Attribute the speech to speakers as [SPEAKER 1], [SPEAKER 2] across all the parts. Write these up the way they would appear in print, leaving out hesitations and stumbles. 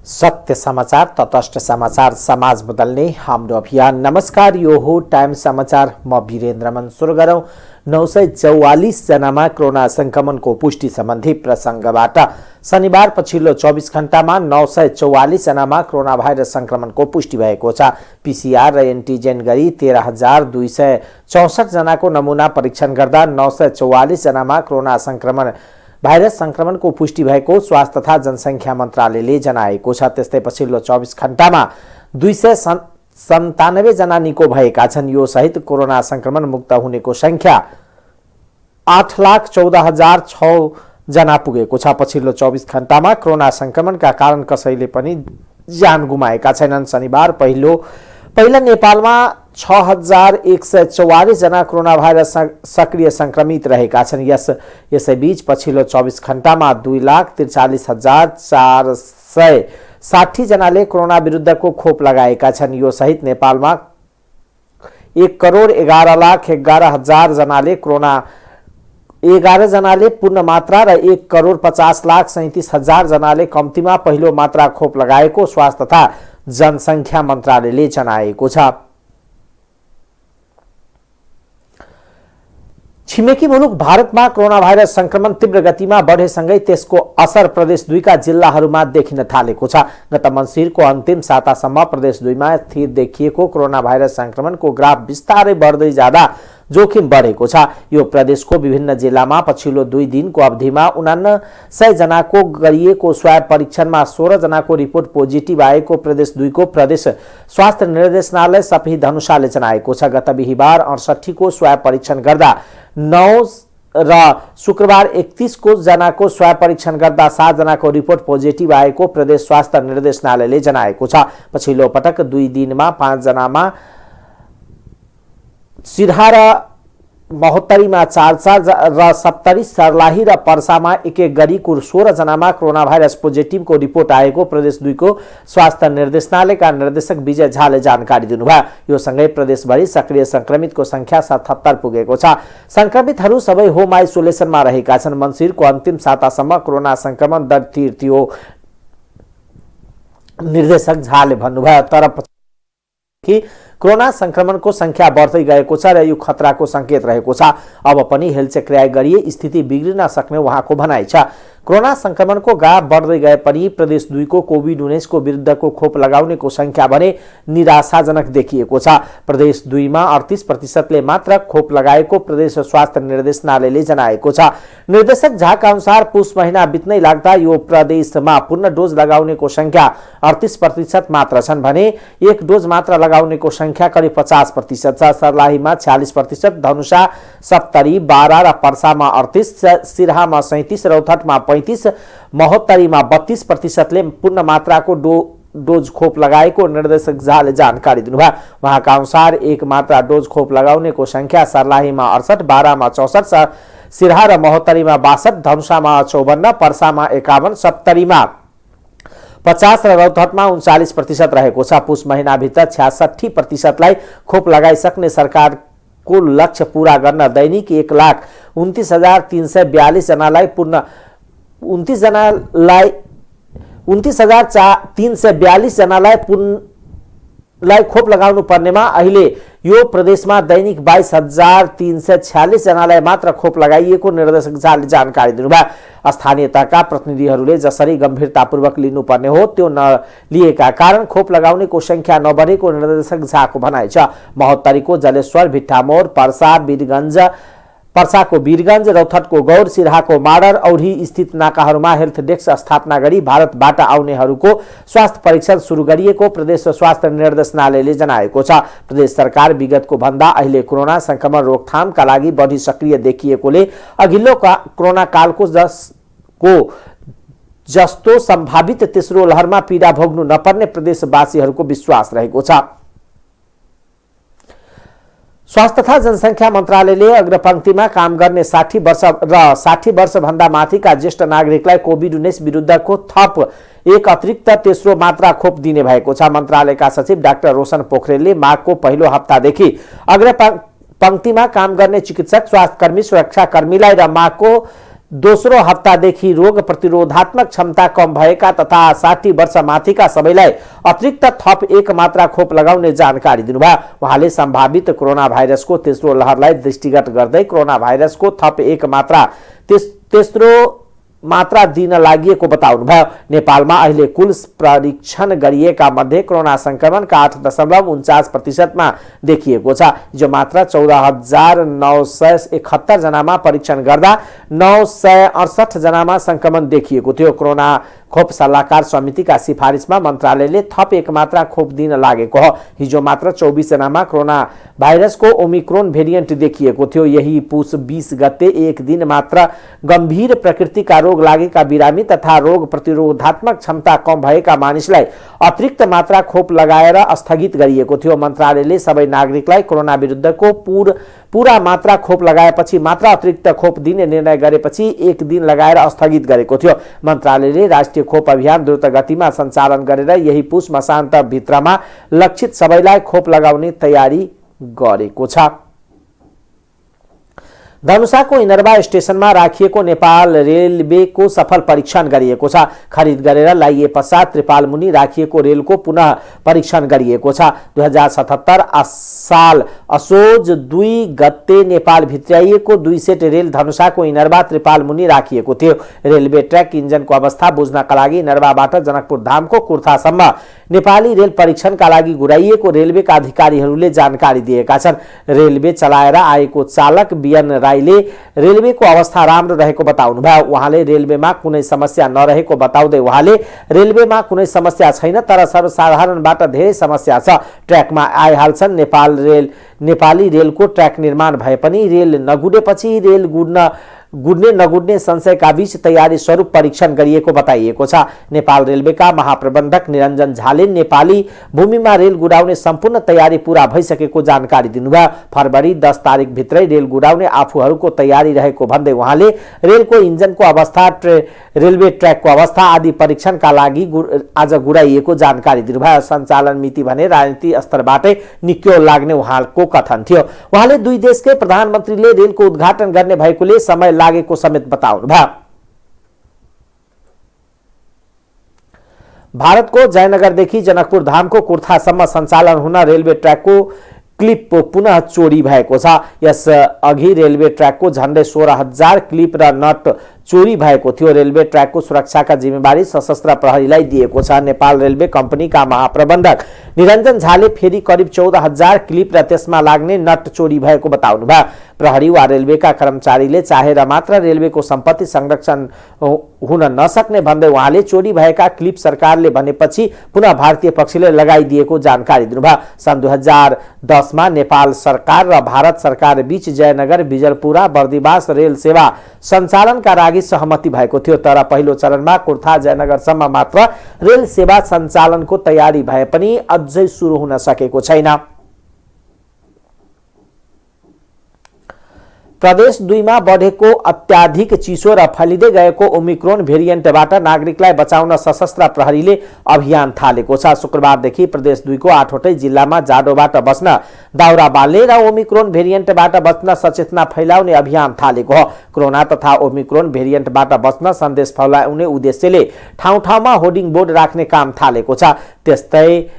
[SPEAKER 1] सत्य समाचार, तटस्थ समाचार, समाज बदल्ने हाम्रो अभियान। नमस्कार, यो हो टाइम समाचार। म वीरेन्द्र मन। सुरु गरौं 944 जनामा कोरोना संक्रमणको पुष्टि सम्बन्धी प्रसंगबाट। शनिबार पछिल्लो 24 घण्टामा 944 जनामा कोरोना भाइरस संक्रमणको पुष्टि भएको छ। पीसीआर र एन्टिजेन गरी 13,264 जनाको नमुना परीक्षण गर्दा 944 जनामा कोरोना भाइरस संक्रमणको पुष्टि भएको स्वास्थ्य तथा जनसंख्या मन्त्रालयले जनाएको छ। त्यस्तै पछिल्लो 24 घण्टामा 297 जना निको भएका छन्। यो सहित कोरोना संक्रमण मुक्त हुनेको संख्या 8,14,006 जना पुगेको छ। पछिल्लो 24 घण्टामा कोरोना संक्रमणका कारण कसैले पनि ज्यान गुमाएका छैनन्। शनिबार पहिला नेपालमा 6,144 जना कोरोना भाइरस सक्रिय संक्रमित रहेका छन्। यसैबीच पछिल्लो 24 घण्टामा 2,43,460 जनाले कोरोना विरुद्धको खोप लगाएका छन्। यो सहित नेपालमा 1,11,11,000 जनाले 11 जनाले पूर्ण मात्रा र 1,50,37,000 जनाले कम्तीमा पहिलो मात्रा खोप लगाएको स्वास्थ्य तथा जनसंख्या मन्त्रालयले जनाएको छ। छिमेकी मुलुक भारतमा कोरोना भाइरस संक्रमण तीव्र गतिमा बढेसँगै त्यसको असर प्रदेश 2 का जिल्लाहरूमा देखिन थालेको छ। गत मङ्सिरको अन्तिम सातासम्म प्रदेश 2 मा स्थिर देखिएको कोरोना भाइरस संक्रमणको ग्राफ बिस्तारै बढ्दै जाँदा जोखिम बढेको छ। यो प्रदेशको विभिन्न जिल्लामा पछिल्लो 2 दिनको अवधिमा 99 जनाको गरिएको स्वाब परीक्षणमा 16 जनाको रिपोर्ट पोजिटिभ आएको प्रदेश 2 को प्रदेश स्वास्थ्य निर्देशनालय सफी धनुषाले जनाएको छ। गत बिहीबार 68 को स्वाब परीक्षण गर्दा 9 र शुक्रबार 31 को जनाको स्वाब परीक्षण गर्दा 7 जनाको रिपोर्ट पोजिटिभ आएको प्रदेश स्वास्थ्य निर्देशनालयले जनाएको छ। पछिल्लो पटक 2 दिनमा 5 जनामा सिरहा र महोत्तरीमा 4 र सप्तरी, सर्लाही र पर्सामा 1 गरी कुल 16 जनामा कोरोना भाइरस पोजिटिभको रिपोर्ट आएको प्रदेश 2 को स्वास्थ्य निर्देशनालयका निर्देशक विजय झाले जानकारी दिनुभयो। यो सँगै प्रदेशभरि सक्रिय संक्रमितको संख्या 77 पुगेको छ। संक्रमितहरू सबै होम आइसोलेसनमा रहेका छन्। मङ्सिरको अन्तिम सातासम्म कोरोना संक्रमण दर स्थिर थियो, निर्देशक झाले भन्नुभयो। तर कोरोना संक्रमणको संख्या बढ्दै गएको छ र यो खतराको संकेत रहेको छ। अब पनि हेलचेक्र्याइ गरिए स्थिति बिग्रिन सक्ने उहाँको भनाइ छ। कोरोना संक्रमणको ग्राफ बढ्दै गए पनि प्रदेश 2 को कोभिड-19 को विरुद्धको खोप लगाउनेको संख्या भने निराशाजनक देखिएको छ। प्रदेश 2 मा 38% मात्र खोप लगाएको प्रदेश स्वास्थ्य निर्देशनालयले जनाएको छ। निर्देशक झाका अनुसार पुष महिना बित्नै लाग्दा यो प्रदेशमा पूर्ण डोज लगाउनेको संख्या 38% मात्र छन् भने 1 डोज मात्र लगाउनेको संख्या करिब 50% छ। सर्लाहीमा 46%, धनुषा, सप्तरी, बारा र पर्सामा 38%, सिरहामा 37%, रौतहटमा 35%, महोत्तरीमा 32%ले पूर्ण मात्राको डोज खोप लगाएको निर्देशक झाले जानकारी दिनुभयो। उहाँका अनुसार 1 मात्रा डोज खोप लगाउनेको संख्या सर्लाहीमा 68%, बारामा 64%, सिरहा र महोत्तरीमा 62%, धनुषामा 54%, पर्सामा 51%, सप्तरीमा 50% र रौतहटमा 39% रहेको छ। पुष महिनाभित्र 66% खोप लगाइसक्ने सरकारको लक्ष्य पूरा गर्न दैनिक 1,29,342 जनालाई 29,342 जनालाई खोप लगाउनु पर्नेमा अहिले यो प्रदेशमा दैनिक 22,346 जनालाई मात्र खोप लगाइएको निर्देशक झाले जानकारी दिनुभयो। स्थानीय तहका प्रतिनिधिहरूले जसरी गम्भीरतापूर्वक लिनुपर्ने हो त्यो नलिएका कारण खोप लगाउनेको संख्या नबढेको निर्देशक झाको भनाइ छ। महोत्तरीको जलेश्वर, भिट्टामोर, पर्साको वीरगञ्ज, रौतहटको गौर, सिरहाको माडर, औरी स्थित नाकाहरूमा हेल्थ डेस्क स्थापना गरी भारतबाट आउनेहरूको स्वास्थ्य परीक्षण सुरु गरिएको प्रदेश स्वास्थ्य निर्देशनालयले जनाएको छ। प्रदेश सरकार विगतको भन्दा अहिले कोरोना संक्रमण रोकथामका लागि बढी सक्रिय देखिएकोले अघिल्लो कोरोना कालको जस्तो सम्भावित तेस्रो लहरमा पीडा भोग्नु नपर्ने प्रदेशवासीहरूको विश्वास रहेको छ। स्वास्थ्य तथा जनसंख्या मन्त्रालयले अग्रपंक्तिमा काम गर्ने 60 वर्ष र 60 वर्षभन्दा माथिका ज्येष्ठ नागरिकलाई कोभिड-19 विरुद्धको थप 1 अतिरिक्त तेस्रो मात्रा खोप दिने भएको छ। मन्त्रालयका सचिव डाक्टर रोशन पोखरेलले माघको पहिलो हप्तादेखि अग्रपंक्तिमा काम गर्ने चिकित्सक, स्वास्थ्यकर्मी, सुरक्षाकर्मीलाई र माघको दोस्रो हप्तादेखि रोग प्रतिरोधात्मक क्षमता कम भएका तथा 60 वर्ष माथिका सबैलाई अतिरिक्त थप 1 मात्रा खोप लगाउने जानकारी दिनुभयो। उहाँले सम्भावित कोरोना भाइरसको तेस्रो लहरलाई दृष्टिगत गर्दै कोरोना भाइरसको थप 1 मात्रा तेस्रो मात्रा दिन लागि बताउनुभयो। नेपालमा अहिले कुल परीक्षण गरिएका मध्ये कोरोना संक्रमणका 8.49% देखिएको छ। हिजो मात्र 14,971 जनामा परीक्षण गर्दा 968 जनामा संक्रमण देखिएको थियो। कोरोना खोप सल्लाहकार समितिका सिफारिसमा मन्त्रालयले थप 1 मात्रा खोप दिन लागेको हो। हिजो मात्र 24 जनामा कोरोना भाइरसको ओमिक्रोन भेरिएन्ट देखिएको थियो। यही पुस 20 गते एक दिन मात्र गम्भीर प्रकृतिका रोग लागेका बिरामी तथा रोग प्रतिरोधात्मक क्षमता कम भएका मानिसलाई अतिरिक्त मात्रा खोप लगाएर स्थगित गरिएको थियो। मन्त्रालयले सबै नागरिकलाई कोरोना विरुद्धको पूरा मात्रा खोप लगाएपछि मात्र अतिरिक्त खोप दिने निर्णय गरेपछि एक दिन लगाएर स्थगित गरेको थियो। मन्त्रालयले राष्ट्रिय खोप अभियान द्रुत गतिमा सञ्चालन गरेर यही पुस मसान्त भित्रमा लक्षित सबैलाई खोप लगाउने तयारी गरेको छ। धनुषाको इनरबा स्टेशनमा राखिएको नेपाल रेलवेको सफल परीक्षण गरिएको छ। खरिद गरेर ल्याइए पश्चात त्रिपालमुनि राखिएको रेलको पुनः परीक्षण गरिएको छ। 2077 साल असोज 2 गते नेपाल भित्र्याइएको 2 सेट रेल धनुषाको इनरबा त्रिपालमुनि राखिएको थियो। रेलवे ट्र्याक इन्जनको अवस्था बुझ्नका लागि इनरबाबाट जनकपुर धामको कुर्थासम्म नेपाली रेल परीक्षणका लागि गुराइएको रेलवेका अधिकारीहरूले जानकारी दिएका छन्। रेलवे चलाएर आएको चालक बिएन राईले रेलवेको अवस्था राम्रो रहेको बताउनुभयो। उहाँले रेलवेमा कुनै समस्या नरहेको बताउँदै उहाँले रेलवेमा कुनै समस्या छैन तर सर्वसाधारणबाट धेरै समस्या छ। ट्र्याकमा आइहाल्छन्। नेपाली रेलको ट्र्याक निर्माण भए पनि रेल नगुडेपछि रेल गुड्ने नगुड्ने संशयका बीच तयारी स्वरूप परीक्षण गरिएको बताइएको छ। नेपाल रेलवेका महाप्रबन्धक निरञ्जन झाले नेपाली भूमिमा रेल गुडाउने सम्पूर्ण तयारी पूरा भइसकेको जानकारी दिनुभयो। फरवरी 10 तारिक भित्रै रेल गुडाउने आफूहरूको तयारी रहेको भन्दै उहाँले रेलको इन्जनको अवस्था, रेलवे ट्र्याकको अवस्था आदि परीक्षणका लागि आज गुडाइएको जानकारी दिनुभयो। सञ्चालन मिति भने राजनीति स्तरबाटै निक्यो लाग्ने उहाँको कथन थियो। उहाँले दुई देशकै प्रधानमन्त्रीले रेलको उद्घाटन गर्ने भएकोले समय लागेको समेत बताउनुभयो। भारतको जयनगरदेखि जनकपुर धामको कुर्थासम्म सञ्चालन हुन रेलवे ट्र्याकको क्लिप पुनः चोरी भएको छ। यस अघि रेलवे ट्र्याकको झन्डै 16,000 क्लिप र नट चोरी भएको थियो। रेलवे ट्र्याकको सुरक्षाका जिम्मेवारी सशस्त्र प्रहरीलाई दिएको छ। नेपाल रेलवे कम्पनीका महाप्रबन्धक निरञ्जन झाले फेरि करिब 14,000 क्लिप र त्यसमा लाग्ने नट चोरी भएको बताउनुभयो। प्रहरी वा रेलवेका कर्मचारीले चाहेर मात्र रेलवेको सम्पत्ति संरक्षण हुन नसक्ने भन्दै उहाँले चोरी भएका क्लिप सरकारले भनेपछि पुनः भारतीय पक्षले लगाइदिएको जानकारी दिनुभयो। सन् 2010 मा नेपाल सरकार र भारत सरकार बीच जयनगर बिजलपुरा बर्दिवास रेल सेवा सञ्चालनका लागि सहमति भएको थियो। तर पहिलो चरणमा कुर्था जयनगरसम्म मात्र रेल सेवा सञ्चालनको तयारी भए पनि अझै सुरु हुन सकेको छैन। प्रदेश 2 मा बढेको अत्याधिक चिसो र फैलिँदै गएको ओमिक्रोन भेरिएन्टबाट नागरिकलाई बचाउन सशस्त्र प्रहरीले अभियान थालेको छ। शुक्रबारदेखि प्रदेश 2 को 8वटै जिल्लामा जाडोबाट बच्न, दाउरा बाल्ने र ओमिक्रोन भेरिएन्टबाट बच्न सचेतना फैलाउने अभियान थालेको हो। कोरोना तथा ओमिक्रोन भेरिएन्टबाट बच्न सन्देश फैलाउने उद्देश्यले ठाउँ ठाउँमा होर्डिङ बोर्ड राख्ने काम थालेको छ। त्यस्तै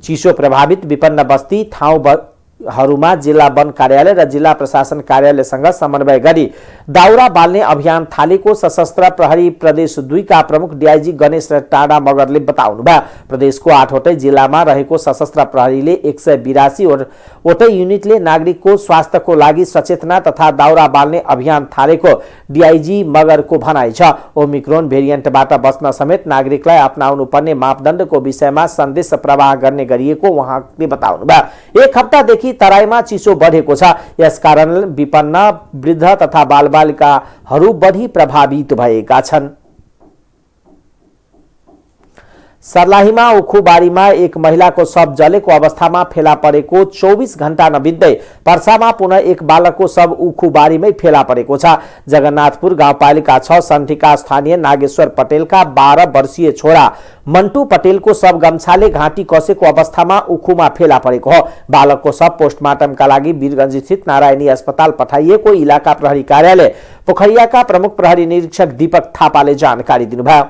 [SPEAKER 1] चिसो प्रभावित विपन्न बस्ती ठाउँहरूमा जिल्ला वन कार्यालय र जिल्ला प्रशासन कार्यालयसँग समन्वय गरी दाउरा बाल्ने अभियान थालेको सशस्त्र प्रहरी प्रदेश 2 का प्रमुख डीआईजी गणेश टाडा मगरले बताउनुभयो। प्रदेशको 8वटै जिल्लामा रहेको सशस्त्र प्रहरीले 182 वटै युनिटले नागरिकको स्वास्थ्यको लागि सचेतना तथा दाउरा बाल्ने अभियान थालेको डीआईजी मगरको भनाइ छ। ओमिक्रोन भेरिएन्टबाट बच्न समेत नागरिकलाई अपनाउनु पर्ने मापदण्डको विषयमा सन्देश प्रवाह गर्ने गरिएको उहाँले बताउनुभयो। एक हप्तादेखि तराईमा चिसो बढेको छ। यसकारण विपन्न, वृद्ध तथा बालबालिकाहरू बढी प्रभावित भएका छन्। सर्लाहीमा उखुबारीमा एक महिलाको शव जलेको अवस्थामा फेला परेको 24 घण्टा नबित्दै पर्सामा पुनः एक बालकको शव उखुबारीमै फेला परेको छ। जगन्नाथपुर गाउँपालिका 6 सन्ठीका स्थानीय नागेश्वर पटेलका 12 वर्षीय छोरा मन्टु पटेलको शव गम्छाले घाँटी कसेको अवस्थामा उखुमा फेला परेको हो। बालकको शव पोस्टमार्टमका लागि वीरगञ्ज स्थित नारायणी अस्पताल पठाइएको इलाका प्रहरी कार्यालय पोखरियाका प्रमुख प्रहरी निरीक्षक दीपक थापाले जानकारी दिनुभयो।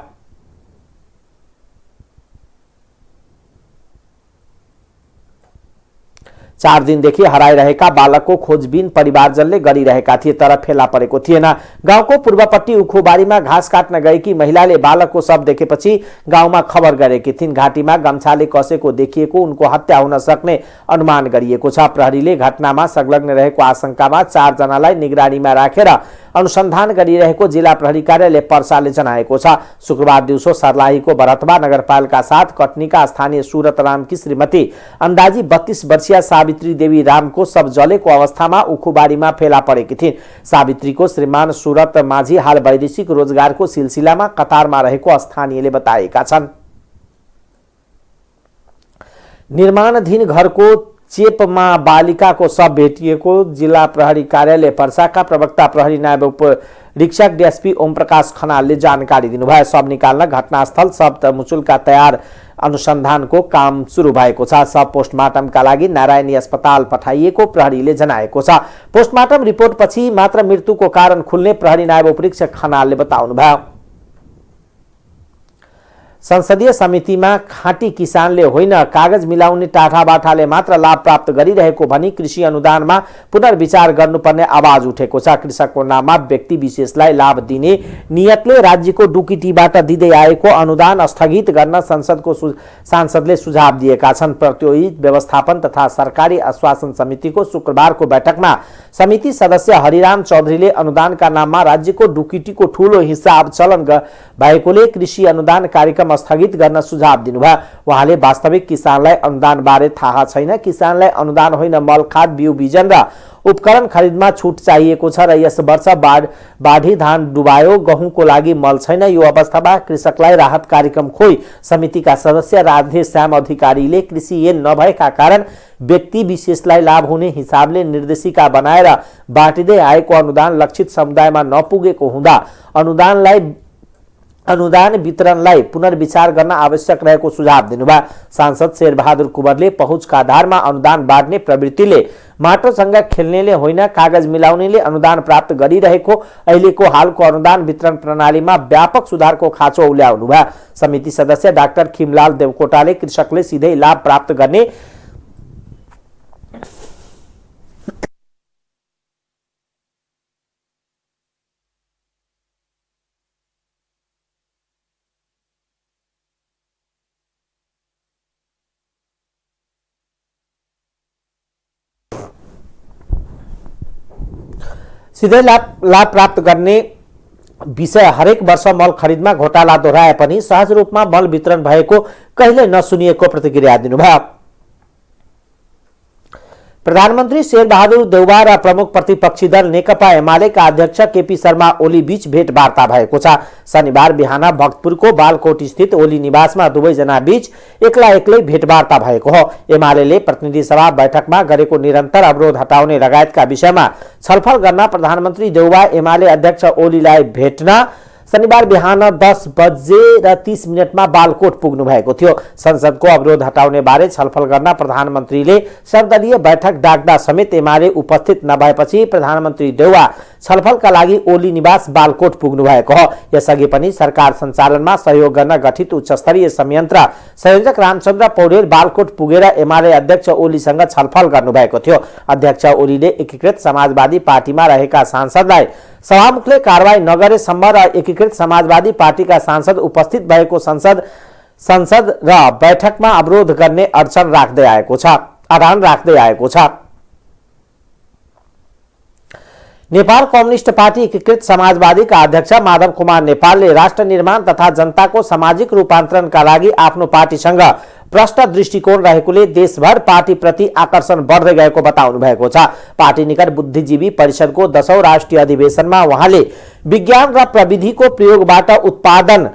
[SPEAKER 1] 4 दिनदेखि हराइरहेका बालकको खोजबिन परिवारजनले गरिरहेका थिए तर फेला परेको थिएन। गाउँको पूर्वपट्टि उखुबारीमा घाँस काट्न गएकी महिलाले बालकको शव देखेपछि गाउँमा खबर गरेकी थिइन्। घाँटीमा गम्छाले कसेको देखिएको उनको हत्या हुन सक्ने अनुमान गरिएको छ। प्रहरीले घटनामा संलग्न रहेको आशंकामा 4 जनालाई निगरानीमा राखेर अनुसन्धान गरिरहेको जिल्ला प्रहरी कार्यालय पर्साले जनाएको छ। शुक्रबार दिउँसो सर्लाहीको भरतवा नगरपालिका 7 कटनीका स्थानीय सुरत रामकी श्रीमती अन्दाजी 32 वर्षीय सावित्री देवी रामको शव जलेको अवस्थामा उखुबारीमा फेला परेकी थिइन्। सावित्रीको श्रीमान सुरत माझी हाल वैदेशिक रोजगारको सिलसिलामा कतारमा रहेको स्थानीयले बताएका छन्। निर्माणाधीन घरको चेपमा बालिकाको शव भेटिएको जिल्ला प्रहरी कार्यालय पर्साका प्रवक्ता प्रहरी नायब उपरीक्षक डीएसपी ओम प्रकाश खनालले जानकारी दिनुभयो। शव निकाल्न घटनास्थल शव मुचुल्का तयार अनुसन्धानको काम सुरु भएको छ। शव पोस्टमार्टमका लागि नारायणी अस्पताल पठाइएको प्रहरीले जनाएको छ। पोस्टमार्टम रिपोर्टपछि मात्र मृत्युको कारण खुल्ने प्रहरी नायब उपरीक्षक खनालले बताउनुभयो। संसदीय समितिमा खाँटी किसानले होइन कागज मिलाउने टाठाबाठाले मात्र लाभ प्राप्त गरिरहेको भनी कृषि अनुदानमा पुनर्विचार गर्नुपर्ने आवाज उठेको छ। कृषकको नाममा व्यक्ति विशेषलाई लाभ दिने नियतले राज्यको डुकिटीबाट दिँदै आएको अनुदान स्थगित गर्न सांसदले सुझाव दिएका छन्। प्रतियोगित व्यवस्थापन तथा सरकारी आश्वासन समितिको शुक्रबारको बैठकमा समिति सदस्य हरिराम चौधरीले अनुदानका नाममा राज्यको डुकिटीको ठूलो हिस्सा चलन भएकोले कृषि अनुदान कार्यक्रम स्थगित गर्न सुझाव दिनुभयो। उहाँले वास्तविक किसानलाई अनुदान बारे थाहा छैन। किसानलाई अनुदान होइन मल खाद बिउ बिजन र उपकरण खरिदमा छुट चाहिएको छ र यस वर्ष बाढी धान डुबायो, गहुँको लागि मल छैन। यो अवस्थामा कृषकलाई राहत कार्यक्रम खोइ। समितिका सदस्य राधेश्याम अधिकारीले कृषि ऐन नभएका कारण व्यक्ति विशेषलाई लाभ हुने हिसाबले निर्देशिका बनाएर बाँटिँदै आएको अनुदान लक्षित समुदायमा नपुगेको हुँदा अनुदान वितरणलाई पुनर्विचार गर्न आवश्यक रहेको सुझाव दिनुभयो। सांसद शेरबहादुर कुँवरले पहुँचका आधारमा अनुदान बाँड्ने प्रवृत्तिले माटोसँग खेल्नेले होइन कागज मिलाउनेले अनुदान प्राप्त गरिरहेको अहिलेको हालको अनुदान वितरण प्रणालीमा व्यापक सुधारको खाँचो उल्याउनुभयो। समिति सदस्य डाक्टर खिमलाल देवकोटाले कृषकले सिधै लाभ प्राप्त गर्ने सीधै लाभ प्राप्त गर्ने विषय हरेक वर्ष मल खरिदमा घोटाला दोहोऱ्याए पनि सहज रूपमा मल वितरण भएको कहिले नसुनिएको प्रतिक्रिया दिनुभयो। प्रधानमन्त्री शेरबहादुर देउवा र प्रमुख प्रतिपक्षी दल नेकपा एमालेका अध्यक्ष केपी शर्मा ओली बीच भेटवार्ता भएको छ। शनिबार बिहान भक्तपुरको बालकोट स्थित ओली निवासमा दुवैजना बीच एक्लै भेटवार्ता भएको हो। एमालेले प्रतिनिधि सभा बैठकमा गरेको निरन्तर अवरोध हटाउने लगायतका विषयमा छलफल गर्न प्रधानमन्त्री देउवा एमाले अध्यक्ष ओलीलाई भेट्न शनिबार बिहान 10:30 बालकोट पुग्नु भएको थियो। संसदको अवरोध हटाउने बारे छलफल गर्न प्रधानमन्त्रीले सर्वदलीय बैठक डाक्दा समेत एमाले उपस्थित नभएपछि प्रधानमन्त्री देउवा छलफलका लागि ओली निवास बालकोट पुग्नु भएको हो। यसअघि पनि सरकार सञ्चालनमा सहयोग गर्न गठित उच्चस्तरीय संयन्त्र संयोजक रामचन्द्र पौडेल बालकोट पुगेर एमाले अध्यक्ष ओलीसँग छलफल गर्नुभएको थियो। अध्यक्ष ओलीले एकीकृत समाजवादी पार्टीमा रहेका सांसदलाई सभामुखले कारवाही नगरेसम्म र एकीकृत समाजवादी पार्टीका सांसद उपस्थित भएको संसद र बैठकमा अवरोध गर्ने अडचन राख्दै आएको छ। नेपाल कम्युनिस्ट पार्टी एकीकृत समाजवादीका अध्यक्ष माधव कुमार नेपालले राष्ट्र निर्माण तथा जनताको सामाजिक रूपान्तरणका लागि आफ्नो पार्टीसँग प्रष्ट दृष्टिकोण रहेकोले देशभर पार्टी प्रति आकर्षण बढ्दै गएको बताउनु भएको छ। पार्टी निकट बुद्धिजीवी परिषदको 10औं राष्ट्रिय अधिवेशनमा उहाँले विज्ञान र प्रविधिको प्रयोगबाट उत्पादन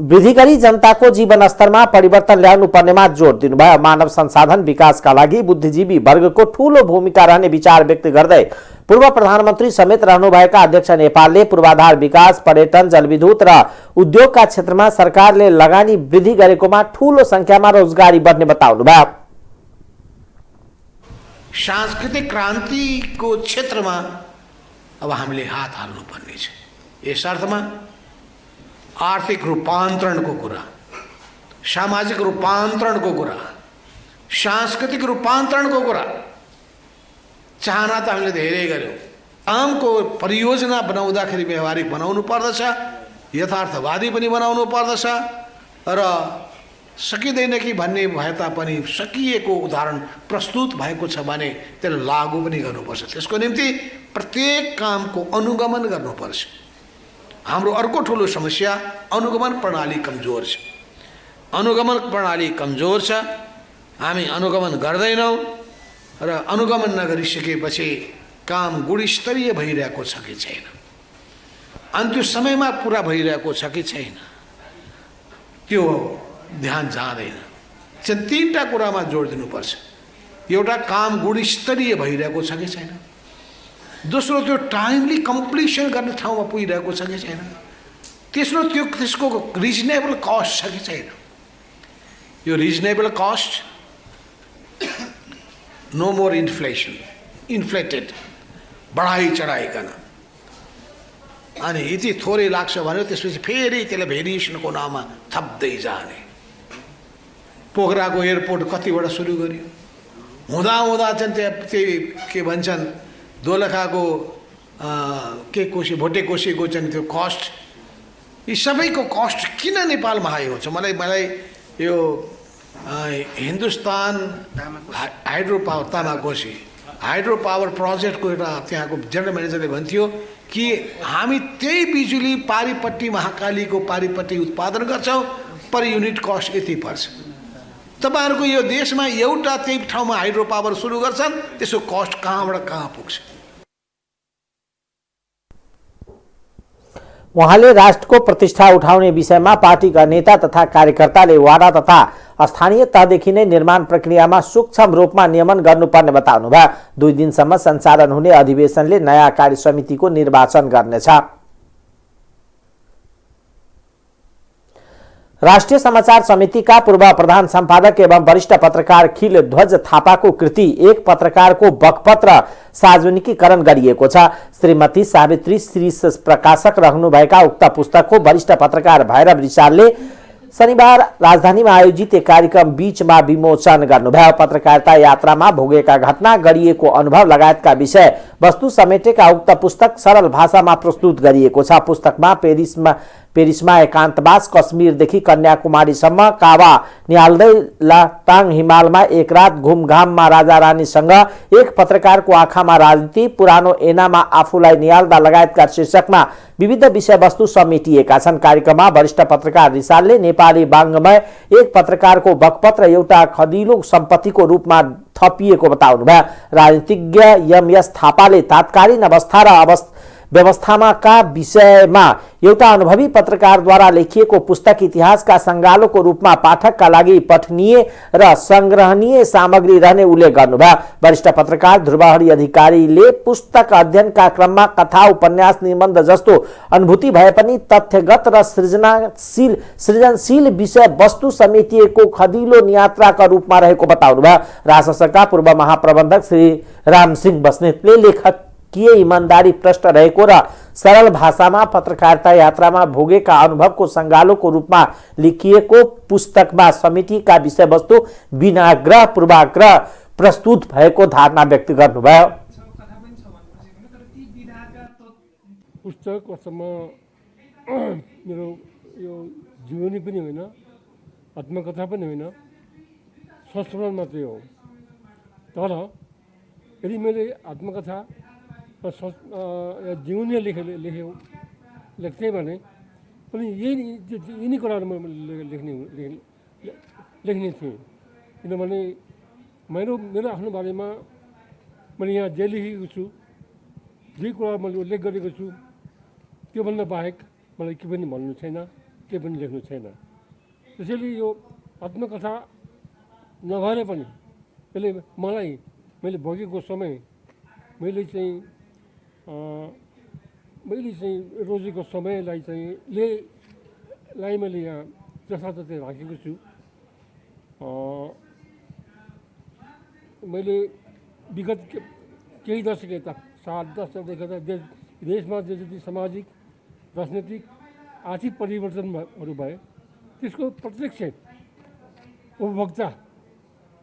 [SPEAKER 1] वृद्धि गरी जनताको जीवन स्तरमा परिवर्तन ल्याउनु पर्नेमा जोड दिनुभयो। मानव संसाधन विकासका लागि बुद्धिजीवी वर्गको ठूलो भूमिका रहने विचार व्यक्त गर्दै पूर्व प्रधानमन्त्री समेत रहनुभएका अध्यक्ष नेपालले पूर्वाधार विकास, पर्यटन, जलविद्युत र उद्योगका क्षेत्रमा सरकारले लगानी वृद्धि गरेकोमा ठूलो संख्यामा रोजगारी बढ्ने बताउनुभयो।
[SPEAKER 2] सांस्कृतिक क्रान्तिको क्षेत्रमा अब हामीले हात हाल्नुपर्ने छ। यस अर्थमा आर्थिक रूपान्तरणको कुरा, सामाजिक रूपान्तरणको कुरा, सांस्कृतिक रूपान्तरणको कुरा चाहना त हामीले धेरै गर्यौँ। कामको परियोजना बनाउँदाखेरि व्यवहारिक बनाउनु पर्दछ, यथार्थवादी पनि बनाउनु पर्दछ र सकिँदैन कि भन्ने भए तापनि सकिएको उदाहरण प्रस्तुत भएको छ भने त्यसलाई लागू पनि गर्नुपर्छ। त्यसको निम्ति प्रत्येक कामको अनुगमन गर्नुपर्छ। हाम्रो अर्को ठुलो समस्या अनुगमन प्रणाली कमजोर छ। अनुगमन प्रणाली कमजोर छ, हामी अनुगमन गर्दैनौँ र अनुगमन नगरिसकेपछि काम गुणस्तरीय भइरहेको छ कि छैन, अन्त्य समयमा पुरा भइरहेको छ कि छैन, त्यो ध्यान जाँदैन। चाहिँ तीनटा कुरामा जोड दिनुपर्छ। एउटा काम गुणस्तरीय भइरहेको छ कि छैन, दोस्रो त्यो टाइमली कम्प्लिसन गर्ने ठाउँमा पुगिरहेको छ कि छैन, तेस्रो त्यो त्यसको रिजनेबल कस्ट छ कि छैन। यो reasonable cost, no more inflation, inflated, बढाइ चढाइकन, अनि यति थोरै लाग्छ भने त्यसपछि फेरि त्यसलाई भेरिएसनको नाममा थप्दै जाने। पोखराको एयरपोर्ट कतिबाट सुरु गर्यो, हुँदा हुँदा चाहिँ त्यही के भन्छन् दोलखाको के कोशी भोटे कोशीको चाहिँ त्यो कस्ट, यी सबैको कस्ट किन नेपालमा आएको छ? मलाई यो Hindustan hydro power, Tamakoshi hydro power प्रोजेक्टको एउटा त्यहाँको जेनरल म्यानेजरले भन्थ्यो कि हामी त्यही बिजुली पारिपट्टि महाकालीको पारिपट्टि उत्पादन गर्छौँ, पर युनिट कस्ट यति पर्छ। तपाईँहरूको यो देशमा एउटा त्यही ठाउँमा हाइड्रो पावर सुरु गर्छन्, त्यसको कस्ट कहाँबाट कहाँ पुग्छ?
[SPEAKER 1] उहाँले राष्ट्रको प्रतिष्ठा उठाउने विषयमा पार्टीका नेता तथा कार्यकर्ताले वाडा तथा स्थानीय तहदेखि नै निर्माण प्रक्रियामा सूक्ष्म रूपमा नियमन गर्नुपर्ने बताउनुभयो। 2 दिनसम्म सञ्चालन हुने अधिवेशनले नयाँ कार्य समितिको निर्वाचन गर्नेछ। राष्ट्रिय समाचार समितिका पूर्व प्रधान सम्पादक एवं वरिष्ठ पत्रकार खिल ध्वज थापाको कृति एक पत्रकारको बकपत्र सार्वजनिकीकरण गरिएको छ। श्रीमती सावित्री श्री प्रकाशक रहनुभएका उक्त पुस्तकको वरिष्ठ पत्रकार भैरव रिसालले शनिबार राजधानीमा आयोजित एक कार्यक्रम बीचमा विमोचन गर्नुभयो। पत्रकारिता यात्रामा भोगेका घटना, गरिएको अनुभव लगायतका विषय वस्तु समेटेका उक्त पुस्तक सरल भाषामा प्रस्तुत गरिएको छ। पुस्तकमा पेरिसमा एकान्तवास, कश्मीरदेखि कन्याकुमारीसम्म कावा निहाल्दै लाटाङ हिमालमा एक रात घुमघाममा राजा रानीसँग एक पत्रकारको आँखामा राजनीति, पुरानो ऐनामा आफूलाई निहाल्दा लगायतका शीर्षकमा विविध विषयवस्तु समेटिएका छन्। कार्यक्रममा वरिष्ठ पत्रकार रिसालले नेपाली वाङ्मय एक पत्रकारको बकपत्र एउटा खदिलो सम्पत्तिको रूपमा थपिएको बताउनुभयो। राजनीतिज्ञ एमएस थापाले तात्कालीन अवस्था र व्यवस्थामाका विषयमा एउटा अनुभवी पत्रकारद्वारा लेखिएको पुस्तक इतिहासका सङ्गालोको रूपमा पाठकका लागि पठनीय र संग्रहणीय सामग्री रहने उल्लेख गर्नुभयो। वरिष्ठ पत्रकार ध्रुवहरि अधिकारीले पुस्तक अध्ययनका क्रममा कथा, उपन्यास, निबन्ध जस्तो अनुभूति भए पनि तथ्यगत र सृजनशील विषय वस्तु समेटिएको खदिलो यात्राका रूपमा रहेको बताउनुभयो। राजशासनका पूर्व महाप्रबन्धक श्री रामसिंह बस्नेतले लेखकीय इमानदारी प्रष्ट रहेको र सरल भाषामा पत्रकारिता यात्रामा भोगेका अनुभवको सङ्गालोको रूपमा लेखिएको पुस्तकमा समितिका विषयवस्तु बिनाग्रह पूर्वाग्रह प्रस्तुत भएको धारणा व्यक्त गर्नुभयो।
[SPEAKER 3] पुस्तक वास्तवमा मेरो यो जीवनी पनि होइन, आत्मकथा पनि होइन, संस्मरण मात्रै हो। तर यदि मैले आत्मकथा जीवनी लेख्थेँ भने पनि यिनी कुराहरू म लेख्ने थिएँ। किनभने मेरो आफ्नो बारेमा मैले यहाँ जे लेखेको छु, जे कुरा मैले उल्लेख गरेको छु, त्योभन्दा बाहेक मलाई के पनि भन्नु छैन। केही पनि लेख्नु छैन। त्यसैले यो आत्मकथा नभएर पनि यसले मैले भोगेको समय मैले चाहिँ रोजेको समयलाई मैले यहाँ जथातथै राखेको छु। मैले विगत केही दशक यता 7-10 दशकदेखि देशमा जे जति सामाजिक राजनैतिक आर्थिक परिवर्तनहरू भए त्यसको प्रत्यक्ष उपभोक्ता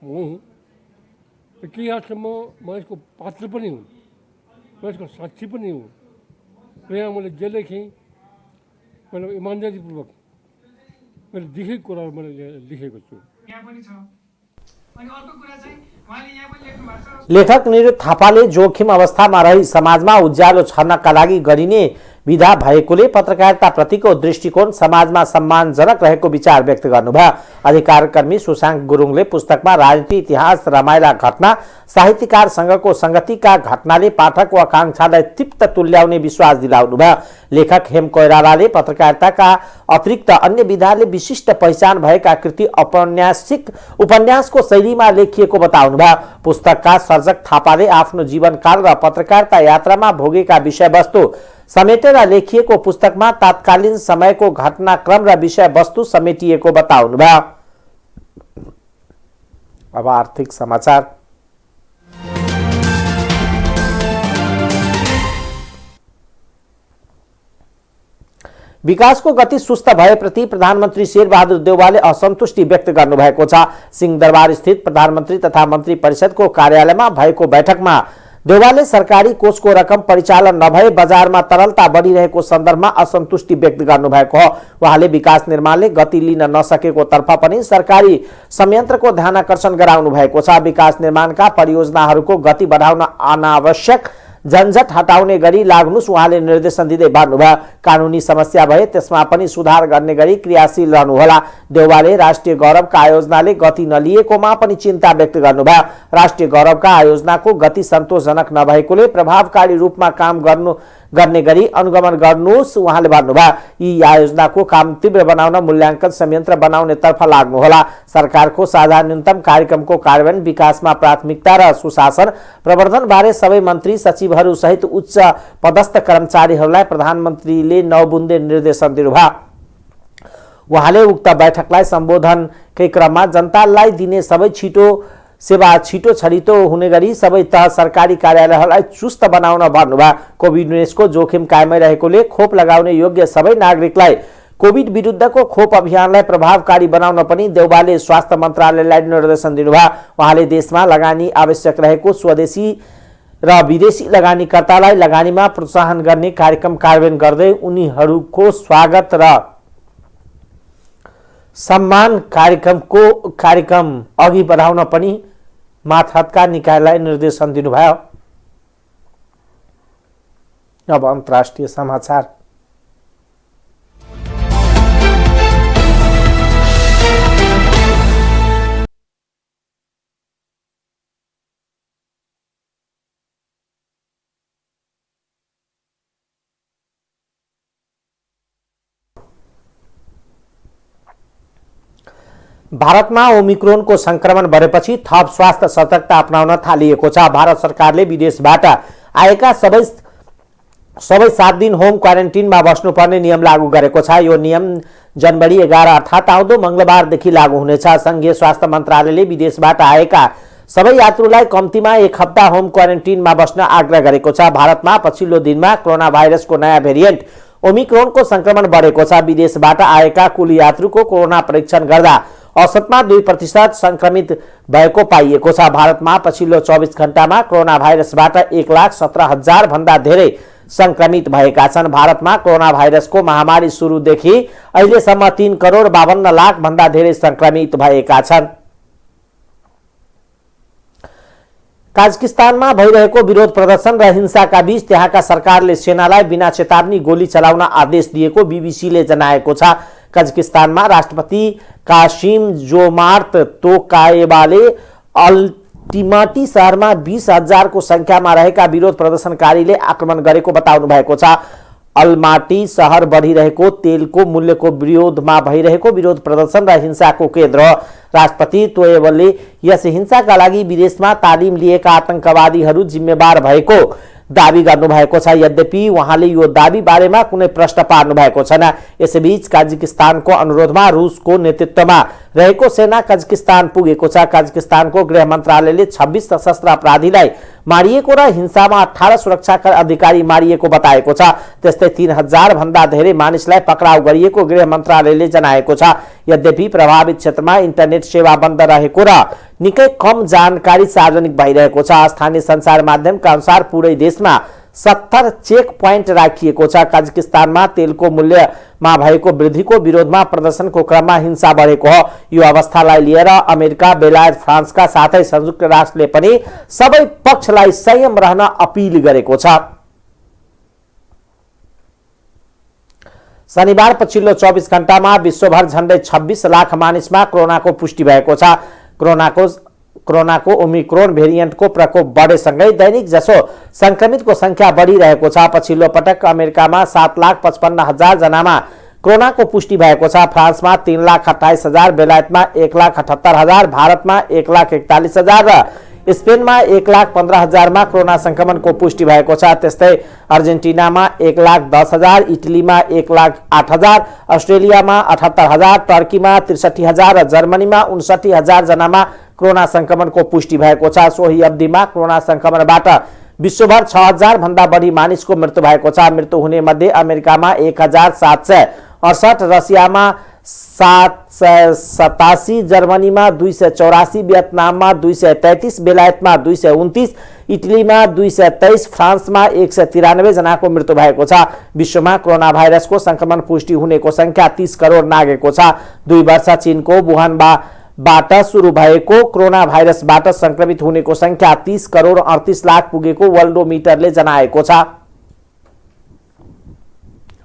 [SPEAKER 3] म हुँ। केही हदसम्म म यसको पात्र पनि हुँ, म यसको साक्षी पनि हुँ। र यहाँ मैले जे लेखेँ मैले इमान्दारीपूर्वक मैले देखेको कुराहरू मैले लेखेको छु।
[SPEAKER 1] लेखक निरु थापाले जोखिम अवस्थामा रही समाजमा उज्यालो छर्नका लागि गरिने विधा भएकोले पत्रकारिता प्रतिको दृष्टिकोण समाजमा सम्मानजनक रहेको विचार व्यक्त गर्नुभयो। अधिकारकर्मी सुशाङ्क गुरुङले पुस्तकमा राजनीति इतिहास रमाइला घटना साहित्यकार संघको संगतिका घटनाले पाठक वा आकांक्षालाई तृप्त तुल्याउने विश्वास दिलाउनुभयो। लेखक हेम कोइरालाले पत्रकारिताका अतिरिक्त अन्य विधाले विशिष्ट पहिचान भएका कृति उपन्यासको शैलीमा लेखिएको बताउनुभयो। पुस्तकका सर्जक थापाले आफ्नो जीवनकाल र पत्रकारिता यात्रामा भोगेका विषयवस्तु समेटेर लेखिएको पुस्तकमा तात्कालीन समयको घटनाक्रम र विषयवस्तु समेटिएको बताउनुभयो। अब आर्थिक समाचार। विकासको गति सुस्त भएप्रति प्रधानमन्त्री शेरबहादुर देउवाले असन्तुष्टि व्यक्त गर्नुभएको छ। सिंहदरबार स्थित प्रधानमन्त्री तथा मन्त्री परिषदको कार्यालयमा भएको बैठकमा देउवाले सरकारी कोषको रकम परिचालन नभए बजारमा तरलता बढिरहेको सन्दर्भमा असन्तुष्टि व्यक्त गर्नुभएको हो। उहाँले विकास निर्माणले गति लिन नसकेको तर्फ पनि सरकारी संयन्त्रको ध्यानाकर्षण गराउनु भएको छ। विकास निर्माणका परियोजनाहरूको गति बढाउन अनावश्यक झन्झट हटाउने गरी लाग्नुस् उहाँले निर्देशन दिँदै भन्नुभयो। कानुनी समस्या भए त्यसमा पनि सुधार गर्ने गरी क्रियाशील रहनुहोला। देउवाले राष्ट्रिय गौरवका आयोजनाले गति नलिएकोमा पनि चिन्ता व्यक्त गर्नुभयो। राष्ट्रिय गौरवका आयोजनाको गति सन्तोषजनक नभएकोले प्रभावकारी रूपमा काम गर्ने गरी अनुगमन गर्नुहोस् उहाँले भन्नुभयो। यी आयोजनाको काम तीव्र बनाउन मूल्याङ्कन संयन्त्र बनाउने तर्फ लाग्नुहोला। सरकारको साझा न्यूनतम कार्यक्रमको कार्यान्वयन विकासमा प्राथमिकता र सुशासन प्रवर्धन बारे सबै मन्त्री सचिवहरू सहित उच्च पदस्थ कर्मचारीहरूलाई प्रधानमन्त्रीले 9 बुँदे निर्देशन दिनुभयो। उहाँले उक्त बैठकलाई सम्बोधनकै क्रममा जनतालाई दिने सबै सेवा छिटो छरितो हुने गरी सबै तह सरकारी कार्यालयहरूलाई चुस्त बनाउन भन्नुभयो। कोभिड-19को जोखिम कायमै रहेकोले खोप लगाउने योग्य सबै नागरिकलाई कोभिड विरुद्धको खोप अभियानलाई प्रभावकारी बनाउन पनि देउवाले स्वास्थ्य मन्त्रालयलाई निर्देशन दिनुभयो। उहाँले देशमा लगानी आवश्यक रहेको स्वदेशी र विदेशी लगानीकर्तालाई लगानीमा प्रोत्साहन गर्ने कार्यक्रम कार्यान्वयन गर्दै उनीहरूको स्वागत र सम्मान कार्यक्रम अघि बढाउन पनि मातहतका निकायलाई निर्देशन दिनुभयो। अब अन्तर्राष्ट्रिय समाचार। भारतमा ओमिक्रोनको संक्रमण बढेपछि थप स्वास्थ्य सतर्कता अपनाउन थालिएको छ। भारत सरकारले विदेशबाट आएका सबै 7 दिन होम क्वारेन्टिनमा बस्नुपर्ने नियम लागू गरेको छ। यो नियम जनवरी 11 अर्थात् आउँदो मंगलबारदेखि लागू हुनेछ। संघीय स्वास्थ्य मन्त्रालयले विदेशबाट आएका सबै यात्रुलाई कम्तीमा 1 हप्ता होम क्वारेन्टिनमा बस्न आग्रह गरेको छ। भारतमा पछिल्लो दिनमा कोरोना भाइरसको नयाँ भेरिएन्ट ओमिक्रोनको संक्रमण बढेको छ। विदेशबाट आएका कुल यात्रुको कोरोना परीक्षण गर्दा औसतमा 2% संक्रमित भएको पाइएको छ। भारतमा पछिल्लो 24 घण्टामा कोरोना भाइरसबाट 1,17,000 भन्दा धेरै संक्रमित भएका छन्। भारतमा कोरोना भाइरसको महामारी सुरुदेखि अहिलेसम्म 3,52 लाख भन्दा धेरै संक्रमित भएका छन्। काजाकिस्तानमा भइरहेको विरोध प्रदर्शन र हिंसाका बीच त्यहाँका सरकारले सेनालाई बिना चेतावनी गोली चलाउन आदेश दिएको बीबीसीले जनाएको छ। कजाकिस्तानमा राष्ट्रपति कासिम जोमार्ट तोकाएवाले अल्टिमाटी शहरमा 20,000 को संख्यामा रहेका विरोध प्रदर्शनकारीले आक्रमण गरेको बताउनु भएको छ। अलमाटी शहर बढिरहेको तेलको मूल्यको विरोधमा भइरहेको विरोध प्रदर्शन र हिंसाको केन्द्र। राष्ट्रपति तोयबले यस हिंसाका लागि विदेशमा तालिम लिएका आतंकवादीहरू जिम्मेवार भएको दावी गर्नुभएको छ। यद्यपि उहाँले यो दावी बारेमा कुनै प्रश्न पार्नु भएको छैन। यसैबीच कजाकिस्तानको अनुरोधमा रुसको नेतृत्वमा रहेको सेना कजाकिस्तान पुगेको छ। कजाकिस्तानको गृह मन्त्रालयले 26 सशस्त्र अपराधीलाई मारिएको र हिंसामा 18 सुरक्षाकर्मी अधिकारी मारिएको बताएको छ। त्यस्तै 3000 भन्दा धेरै मानिसलाई पक्राउ गरिएको गृह मन्त्रालयले जनाएको छ। यद्यपि प्रभावित क्षेत्रमा इन्टरनेट सेवा बन्द रहेको र निकै कम जानकारी सार्वजनिक भइरहेको छ। स्थानीय सञ्चार माध्यमका अनुसार पुरै देशमा 70 चेक पोइन्ट राखिएको छ। कजाकिस्तानमा तेलको मूल्यमा भएको वृद्धिको विरोधमा प्रदर्शनको क्रममा हिंसा बढेको हो। यो अवस्थालाई लिएर अमेरिका, बेलायत, फ्रान्सका साथै संयुक्त राष्ट्रले पनि सबै पक्षलाई संयम रहन अपील गरेको छ। शनिबार पछिल्लो 24 घण्टामा विश्वभर झण्डै 26 लाख मानिसमा कोरोनाको पुष्टि भएको छ। कोरोनाको ओमिक्रोन भेरिएन्टको प्रकोप बढेसँगै दैनिक जसो संक्रमितको संख्या बढिरहेको छ। पछिल्लो पटक अमेरिकामा 7,55,000 जनामा कोरोनाको पुष्टि भएको छ। फ्रान्समा 3,28,000, बेलायतमा 1,78,000, भारतमा 1,41,000 र स्पेनमा 1,15,000 मा कोरोना संक्रमणको पुष्टि भएको छ। त्यस्तै अर्जेन्टिनामा 1,10,000, इटलीमा 1,08,000, अस्ट्रेलियामा 78,000, टर्कीमा 63,000 र जर्मनीमा 59,000 जनामा कोरोना संक्रमणको पुष्टि भएको छ। सोही अवधिमा कोरोना संक्रमणबाट विश्वभर 6,000 भन्दा बढी मानिसको मृत्यु भएको छ। मृत्यु हुने मध्ये अमेरिकामा 1,768, रसियामा 787, जर्मनीमा 284, वियतनाममा 233, बेलायतमा 229, इटलीमा 223, फ्रान्समा 193 जनाको मृत्यु भएको छ। विश्वमा कोरोना भाइरसको संक्रमण पुष्टि हुनेको संख्या 30 करोड नागेको छ। 2 वर्ष चीनको वुहानबाट सुरु भएको कोरोना भाइरसबाट संक्रमित हुनेको संख्या 30 करोड 38 लाख पुगेको वर्ल्डोमिटरले जनाएको छ।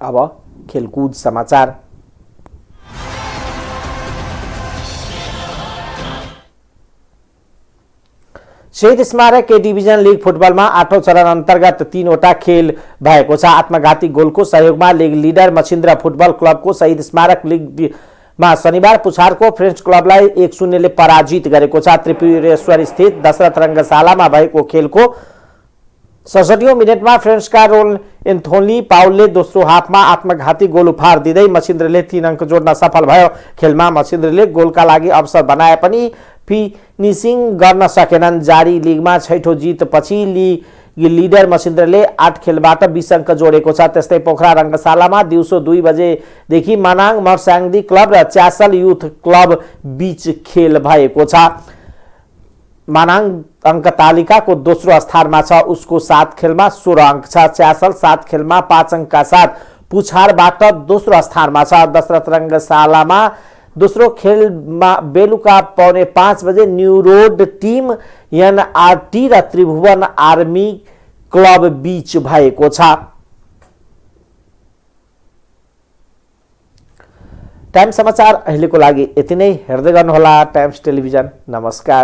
[SPEAKER 1] अब खेलकुद समाचार। शहीद स्मारक ए डिभिजन लीग फुटबलमा 8औं चरण अन्तर्गत 3वटा खेल भएको छ। आत्मघाती गोलको सहयोगमा लीग लिडर मछिन्द्र फुटबल क्लबको शहीद स्मारक लीगमा शनिबार पुछारको फ्रेन्च क्लबलाई 1-0 ले पराजित गरेको छ। त्रिपुरेश्वर स्थित दशरथ रङ्गशालामा भएको खेलको 67औं मिनेटमा फ्रेन्चका रोल एन्थोनी पाउलले दोस्रो हाफमा आत्मघाती गोल उपहार दिँदै मछिन्द्रले 3 अङ्क जोड्न सफल भयो। खेलमा मछिन्द्रले गोलका लागि अवसर बनाए पनि फिनिसिङ गर्न सकेनन्। जारी लिगमा 6औं जितपछि लिडर मछिन्द्रले 8 खेलबाट 20 अङ्क जोडेको छ। त्यस्तै पोखरा रङ्गशालामा दिउँसो 2 बजेदेखि मनाङ मर्स्याङ्दी क्लब र च्यासल युथ क्लब बीच खेल भएको छ। मनाङ अङ्क तालिकाको दोस्रो स्थानमा छ, उसको 7 खेलमा 16 अङ्क छ। च्यासल 7 खेलमा 5 अङ्कका साथ पुछारबाट दोस्रो स्थानमा छ। दशरथ रङ्गशालामा दोस्रो खेलमा बेलुका 4:45 बजे न्यू रोड टिम एनआरटी र त्रिभुवन आर्मी क्लब बीच भएको छ। टाइम्स समाचार अहिलेको लागि यति नै। हेर्दै गर्नुहोला टाइम्स टेलिभिजन। नमस्कार।